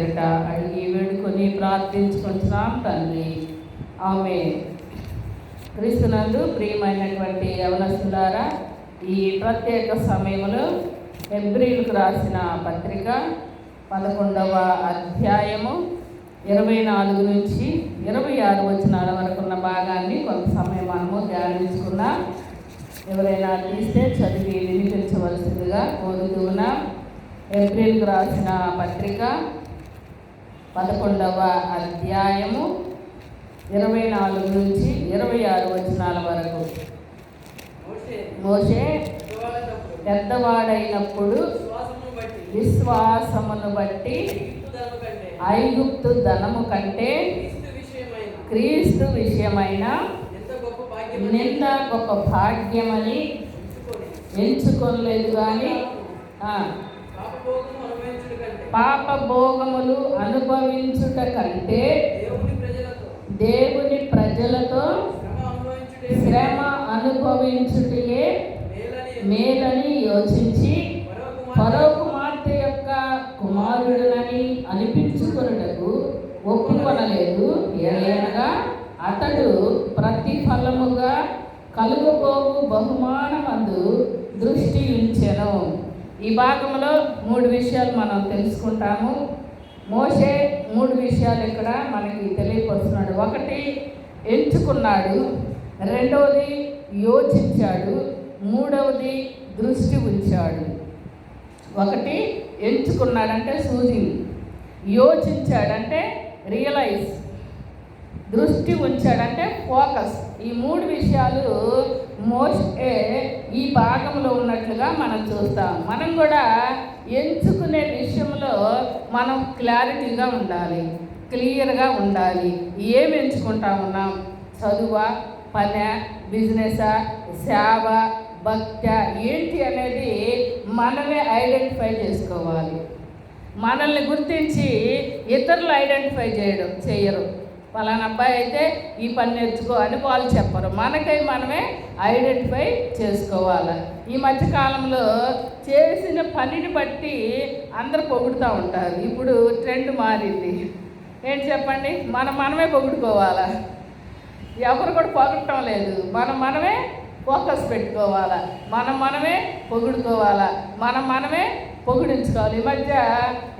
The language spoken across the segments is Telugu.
పేరిట అడిగి వేడుకొని ప్రార్థించుకుంటున్నాం తండ్రి. ఆమేన్. క్రీస్తునందు ప్రియమైనటువంటి యవనస్తులారా, ఈ ప్రత్యేక సమయంలో హెబ్రీయులకు రాసిన పత్రిక 11వ అధ్యాయము 24 నుంచి 26 వచనాల వరకు ఉన్న భాగాన్ని కొంత సమయం మనము ధ్యానించుకున్నాం. ఎవరైనా తీస్తే చదివి వినిపించవలసిందిగా కోరుతున్నా. హెబ్రీయులకు రాసిన పత్రిక 11వ అధ్యాయము 24 నుంచి 26 వచనాల వరకు. మోషే పెద్దవాడైనప్పుడు విశ్వాసమును బట్టి ఐగుప్తు ధనము కంటే క్రీస్తు విషయమైన నింద గొప్ప భాగ్యమని ఎంచుకోలేదు. కానీ పాప భోగములు అనుభవించుట కంటే దేవుని ప్రజలతో శ్రమ అనుభవించుటయే మేలని యోచించి ఫరో కుమార్తె యొక్క కుమారుడునని అనిపించుకొనుటకు ఒప్పుకొనలేదు. ఏలయనగా అతడు ప్రతిఫలముగా కలుగబోవు బహుమానమందు దృష్టి ఉంచెను. ఈ భాగంలో 3 విషయాలు మనం తెలుసుకుంటాము. మోషే 3 విషయాలు ఇక్కడ మనకి తెలియపరుస్తున్నాడు. 1 ఎంచుకున్నాడు, 2వది యోచించాడు, 3వది దృష్టి ఉంచాడు. 1 ఎంచుకున్నాడంటే సూజింగ్, యోచించాడంటే రియలైజ్, దృష్టి ఉంచాడంటే ఫోకస్. ఈ 3 విషయాలు మోషే ఈ భాగంలో ఉన్నట్లుగా మనం చూస్తాం. మనం కూడా ఎంచుకునే విషయంలో మనం క్లారిటీగా ఉండాలి, క్లియర్గా ఉండాలి. ఏమి ఎంచుకుంటా ఉన్నాం? చదువా, పనా, బిజినెసా, సేవ, భక్తి ఏంటి అనేది మనమే ఐడెంటిఫై చేసుకోవాలి. మనల్ని గుర్తించి ఇతరులు ఐడెంటిఫై చేయరు. పలానా అబ్బాయి అయితే ఈ పని నేర్చుకో అని వాళ్ళు చెప్పరు. మనకై మనమే ఐడెంటిఫై చేసుకోవాలి. ఈ మధ్యకాలంలో చేసిన పనిని బట్టి అందరూ పొగుడుతూ ఉంటారు. ఇప్పుడు ట్రెండ్ మారింది. ఏంటి చెప్పండి? మనమే పొగుడుకోవాలా? ఎవరు కూడా పొగడటం లేదు. మనమే ఫోకస్ పెట్టుకోవాలా, మనమే పొగుడుకోవాలా, మనమే పొగిడించుకోవాలి. ఈ మధ్య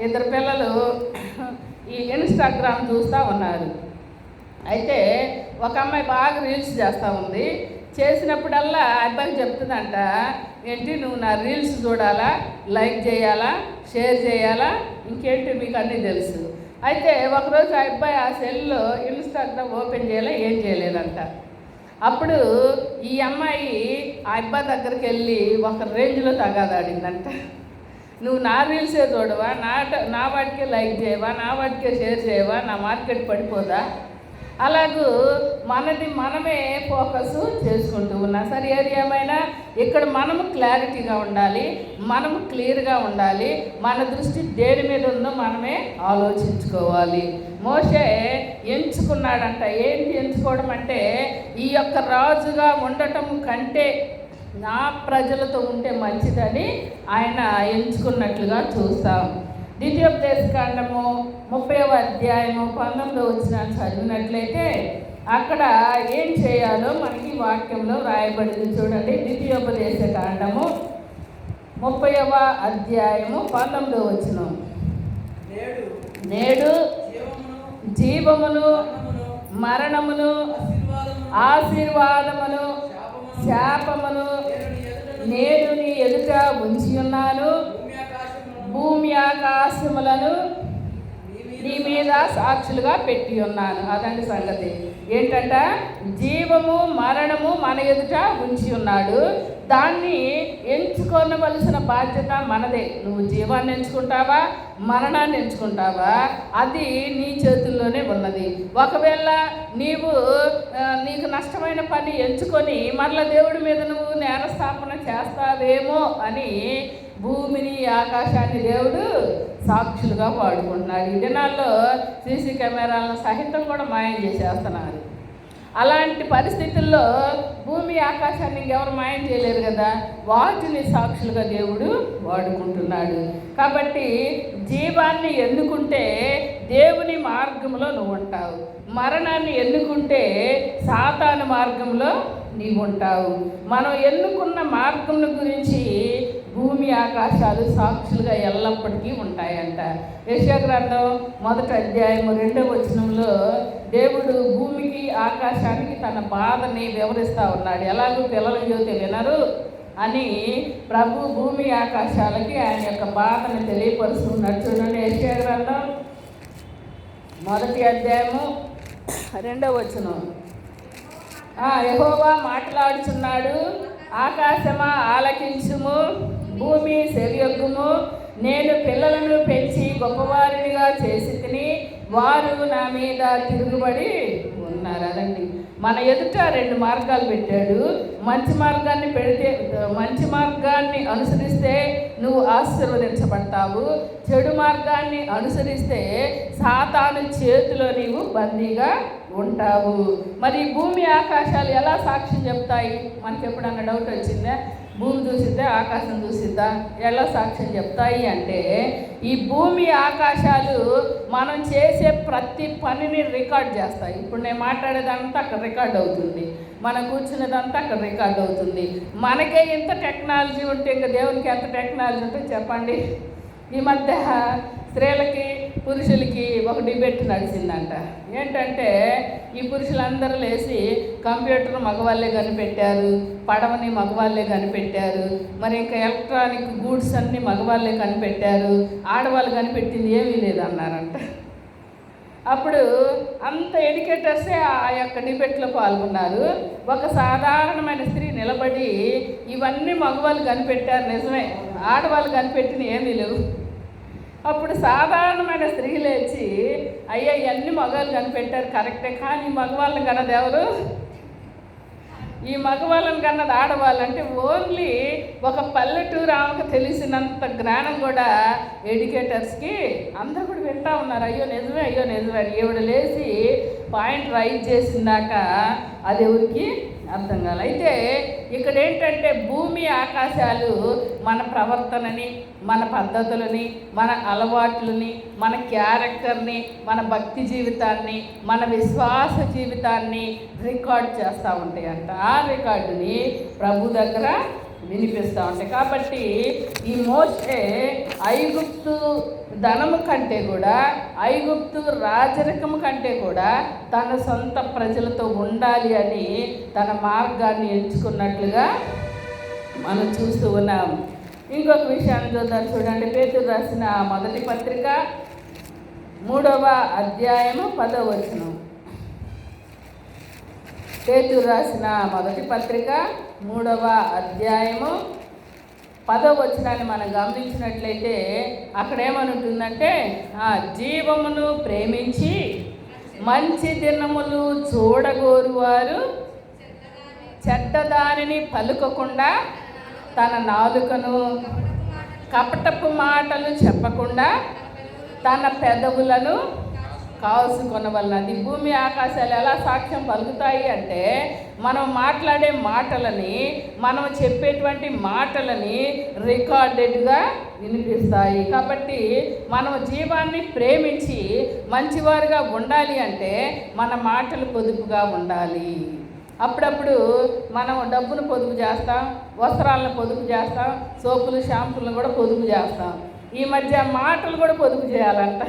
2 పిల్లలు ఈ ఇన్స్టాగ్రామ్ చూస్తూ ఉన్నారు. అయితే ఒక అమ్మాయి బాగా రీల్స్ చేస్తూ ఉంది. చేసినప్పుడల్లా అబ్బాయికి చెప్తుందంట, ఏంటి నువ్వు నా రీల్స్ చూడాలా, లైక్ చేయాలా, షేర్ చేయాలా, ఇంకేంటి మీకు అన్నీ తెలుసు. అయితే ఒకరోజు ఆ అబ్బాయి ఆ సెల్లో ఇన్స్టాగ్రామ్ ఓపెన్ చేయాలా, ఏం చేయలేదంట. అప్పుడు ఈ అమ్మాయి ఆ అబ్బాయి దగ్గరికి వెళ్ళి ఒక రేంజ్లో తగాదాడిందంట. నువ్వు నా రీల్సే చూడవా, నా వాటికే లైక్ చేయవా, నా వాటికే షేర్ చేయవా, నా మార్కెట్ పడిపోదా? అలాగూ మనమే ఫోకస్ చేసుకుంటూ ఉన్నా. సరే, ఏది ఏమైనా ఇక్కడ మనము క్లారిటీగా ఉండాలి, మనము క్లియర్గా ఉండాలి. మన దృష్టి దేని మీద ఉందో మనమే ఆలోచించుకోవాలి. మోషే ఎంచుకున్నాడంట. ఏంటి ఎంచుకోవడం అంటే, ఈ యొక్క రాజుగా ఉండటం కంటే నా ప్రజలతో ఉంటే మంచిదని ఆయన ఎంచుకున్నట్లుగా చూస్తాం. ద్వితీయోపదేశకాండము 30వ అధ్యాయము 19వ వచనాన్ని చదివినట్లయితే అక్కడ ఏం చేయాలో మనకి వాక్యంలో రాయబడింది. చూడండి, ద్వితీయోపదేశకాండము 30వ అధ్యాయము 19వ వచనం. నేడు జీవమును మరణమును ఆశీర్వాదమును శాపమును నేను నీ ఎదుట ఉంచి ఉన్నాను. భూమి ఆకాశములను నీ మీద సాక్షులుగా పెట్టి ఉన్నాను. అదండి సంగతి. ఏంటంట? జీవము మరణము మన ఎదుట ఉంచి ఉన్నాడు. దాన్ని ఎంచుకోవలసిన బాధ్యత మనదే. నువ్వు జీవాన్ని ఎంచుకుంటావా, మరణాన్ని ఎంచుకుంటావా, అది నీ చేతుల్లోనే ఉన్నది. ఒకవేళ నీకు నష్టమైన పని ఎంచుకొని మరల దేవుడి మీద నువ్వు నేరస్థాపన చేస్తావేమో అని భూమిని ఆకాశాన్ని దేవుడు సాక్షులుగా వాడుకుంటున్నాడు. ఈ దినాల్లో సీసీ కెమెరాలను సహితం కూడా మాయం చేసేస్తున్నారు. అలాంటి పరిస్థితుల్లో భూమి ఆకాశాన్ని ఇంకెవరు మాయం చేయలేరు కదా, వాటిని సాక్షులుగా దేవుడు వాడుకుంటున్నాడు. కాబట్టి జీవాన్ని ఎన్నుకుంటే దేవుని మార్గంలో నువ్వు ఉంటావు. మరణాన్ని ఎన్నుకుంటే సాతాను మార్గంలో నీవు ఉంటావు. మనం ఎన్నుకున్న మార్గం గురించి భూమి ఆకాశాలు సాక్షులుగా ఎల్లప్పటికీ ఉంటాయంట. యెషయా గ్రంథం 1వ అధ్యాయము 2వ వచనంలో దేవుడు భూమికి ఆకాశానికి తన బాధని వివరిస్తూ ఉన్నాడు. ఎలాగూ పిల్లలు చెబితే వినరు అని ప్రభు భూమి ఆకాశాలకి ఆయన యొక్క బాధని తెలియపరుస్తున్నాడు. చూడండి, యెషయా గ్రంథం 1వ అధ్యాయము 2వ వచనం. యెహోవా మాట్లాడుచున్నాడు, ఆకాశమా ఆలకించుము, భూమి సెవియొగ్గుము. నేను పిల్లలను పెంచి గొప్పవారినిగా చేసి తిని వారు నా మీద తిరుగుబడి ఉన్నారు. అదండి, మన ఎదుట 2 మార్గాలు పెట్టాడు. మంచి మార్గాన్ని పెడితే, మంచి మార్గాన్ని అనుసరిస్తే నువ్వు ఆశీర్వదించబడతావు. చెడు మార్గాన్ని అనుసరిస్తే సాతాను చేతిలో నీవు బందీగా ఉంటావు. మరి భూమి ఆకాశాలు ఎలా సాక్ష్యం చెప్తాయి? మనకి ఎప్పుడన్నా డౌట్ వచ్చిందా? భూమి చూసిద్దా, ఆకాశం చూసిద్దా, ఎలా సాక్ష్యం చెప్తాయి అంటే, ఈ భూమి ఆకాశాలు మనం చేసే ప్రతి పనిని రికార్డ్ చేస్తాయి. ఇప్పుడు నేను మాట్లాడేదంతా అక్కడ రికార్డ్ అవుతుంది, మనం కూర్చునేదంతా అక్కడ రికార్డ్ అవుతుంది. మనకే ఇంత టెక్నాలజీ ఉంటే ఇంకా దేవునికి ఎంత టెక్నాలజీ ఉంటుంది చెప్పండి. ఈ మధ్య స్త్రీలకి పురుషులకి ఒక డిబేట్ నడిచిందంట. ఏంటంటే, ఈ పురుషులందరూ లేచి కంప్యూటర్ మగవాళ్ళే కనిపెట్టారు, పడవని మగవాళ్ళే కనిపెట్టారు, మరి ఇంకా ఎలక్ట్రానిక్ గూడ్స్ అన్నీ మగవాళ్ళే కనిపెట్టారు, ఆడవాళ్ళు కనిపెట్టింది ఏమీ లేదన్నారంట. అప్పుడు అంత ఎడ్యుకేటర్సే ఆ యొక్క డిబేట్లో పాల్గొన్నారు. ఒక సాధారణమైన స్త్రీ నిలబడి ఇవన్నీ మగవాళ్ళు కనిపెట్టారు, నిజమే, ఆడవాళ్ళు కనిపెట్టిన ఏమీ లేవు. అప్పుడు సాధారణమైన స్త్రీ లేచి, అయ్యా ఇవన్నీ మగవాళ్ళు కనిపెట్టారు కరెక్టే, కానీ మగవాళ్ళని కన్నది ఎవరు? ఈ మగవాళ్ళని కన్నది ఆడవాళ్ళు. అంటే ఓన్లీ ఒక పల్లెటూరు ఆమెకు తెలిసినంత జ్ఞానం కూడా ఎడ్యుకేటర్స్కి అందరూ కూడా వింటూ ఉన్నారు. అయ్యో నిజమే, అయ్యో నిజమే. ఈవిడ లేచి పాయింట్ రైజ్ చేసిందాక అది ఎవరికి అర్థం కాదు. అయితే ఇక్కడ ఏంటంటే, భూమి ఆకాశాలు మన ప్రవర్తనని, మన పద్ధతులని, మన అలవాట్లని, మన క్యారెక్టర్ని, మన భక్తి జీవితాన్ని, మన విశ్వాస జీవితాన్ని రికార్డ్ చేస్తూ ఉంటాయి అంట. ఆ రికార్డుని ప్రభు దగ్గర వినిపిస్తూ ఉంటాయి. కాబట్టి ఈ మోషే ఐగుప్తు ధనము కంటే కూడా, ఐగుప్తు రాజరికము కంటే కూడా తన సొంత ప్రజలతో ఉండాలి అని తన మార్గాన్ని ఎంచుకున్నట్లుగా మనం చూస్తూ ఉన్నాం. ఇంకొక విషయాన్ని చూద్దాం. చూడండి, పేతురు రాసిన మొదటి పత్రిక 3వ అధ్యాయము 10వ వచనం. పేతురు రాసిన మొదటి పత్రిక 3వ అధ్యాయము 10వ వచనాన్ని మనం గమనించినట్లయితే అక్కడ ఏమనుంటుందంటే, జీవమును ప్రేమించి మంచి దినములు చూడగోరువారు చెడ్డదానిని పలుకకుండా తన నాలుకను, కపటపు మాటలు చెప్పకుండా తన పెదవులను కాసుకొనవలనది. భూమి ఆకాశాలు ఎలా సాక్ష్యం పలుకుతాయి అంటే, మనం మాట్లాడే మాటలని, మనం చెప్పేటువంటి మాటలని రికార్డెడ్గా వినిపిస్తాయి. కాబట్టి మనం జీవాన్ని ప్రేమించి మంచివారుగా ఉండాలి అంటే మన మాటలు పొదుపుగా ఉండాలి. అప్పుడప్పుడు మనం డబ్బును పొదుపు చేస్తాం, వస్త్రాలను పొదుపు చేస్తాం, సోపులు షాంపులను కూడా పొదుపు చేస్తాం. ఈ మధ్య మాటలు కూడా పొదుపు చేయాలంట.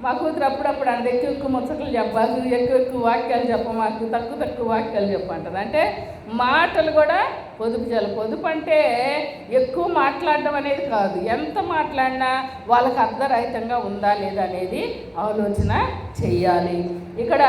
మా కూతురు అప్పుడప్పుడు అంటే ఎక్కువ ముచ్చట్లు చెప్పాలి, ఎక్కువ వాక్యాలు చెప్ప, మాకు తక్కువ వాక్యాలు చెప్పంటుంది. అంటే మాటలు కూడా పొదుపు చేయాలి. పొదుపు అంటే ఎక్కువ మాట్లాడడం అనేది కాదు, ఎంత మాట్లాడినా వాళ్ళకి అర్ధరహితంగా ఉందా లేదా అనేది ఆలోచన చెయ్యాలి. ఇక్కడ